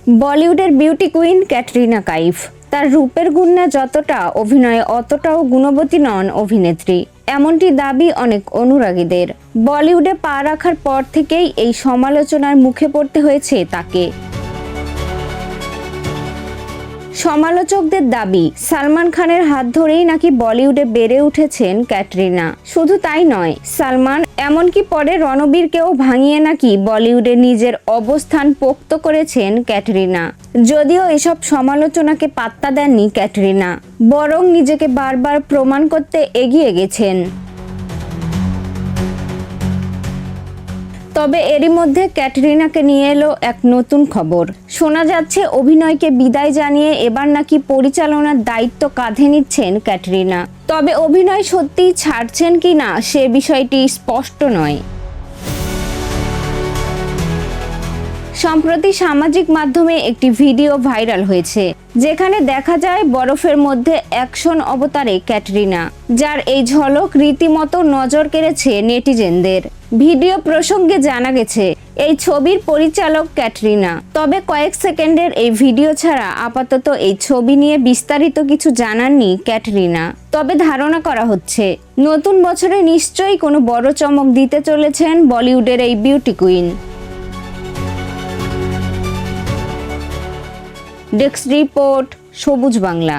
বলিউডের beauty queen Katrina Kaif. তার রূপের গুণে যতটা, অভিনয়ে অতটাও গুণবতী নন অভিনেত্রী, এমনটি দাবি অনেক অনুরাগীদের। বলিউডে পা রাখার পর থেকেই এই সমালোচনার মুখে পড়তে হয়েছে তাকে। সমালোচকদের দাবি, সালমান খানের হাত ধরেই নাকি বলিউডে বেড়ে উঠেছেন ক্যাটরিনা। শুধু তাই নয়, সালমান এমনকি পরে রণবীরকেও ভাঙিয়ে নাকি বলিউডে নিজের অবস্থান পোক্ত করেছেন ক্যাটরিনা। যদিও এসব সমালোচনাকে পাত্তা দেননি ক্যাটরিনা, বরং নিজেকে বারবার প্রমাণ করতে এগিয়ে গেছেন। তবে এরই মধ্যে ক্যাটরিনাকে নিয়ে এলো এক নতুন খবর। শোনা যাচ্ছে অভিনয়কে বিদায় জানিয়ে এবার নাকি পরিচালনার দায়িত্ব কাঁধে নিচ্ছেন ক্যাটরিনা। তবে অভিনয় সত্যিই ছাড়ছেন কিনা সে বিষয়টি স্পষ্ট নয়। সম্প্রতি সামাজিক মাধ্যমে একটি ভিডিও ভাইরাল হয়েছে, যেখানে দেখা যায় বরফের মধ্যে অ্যাকশন অবতারে ক্যাটরিনা, যার এই ঝলক রীতিমতো নজর কেড়েছে নেটিজেনদের। ভিডিও প্রসঙ্গে জানা গেছে এই ছবির পরিচালক ক্যাটরিনা। তবে কয়েক সেকেন্ডের এই ভিডিও ছাড়া আপাতত এই ছবি নিয়ে বিস্তারিত কিছু জানাননি ক্যাটরিনা। তবে ধারণা করা হচ্ছে নতুন বছরে নিশ্চয়ই কোনো বড় চমক দিতে চলেছেন বলিউডের এই বিউটি কুইন। ডেস্ক রিপোর্ট, সবুজ বাংলা।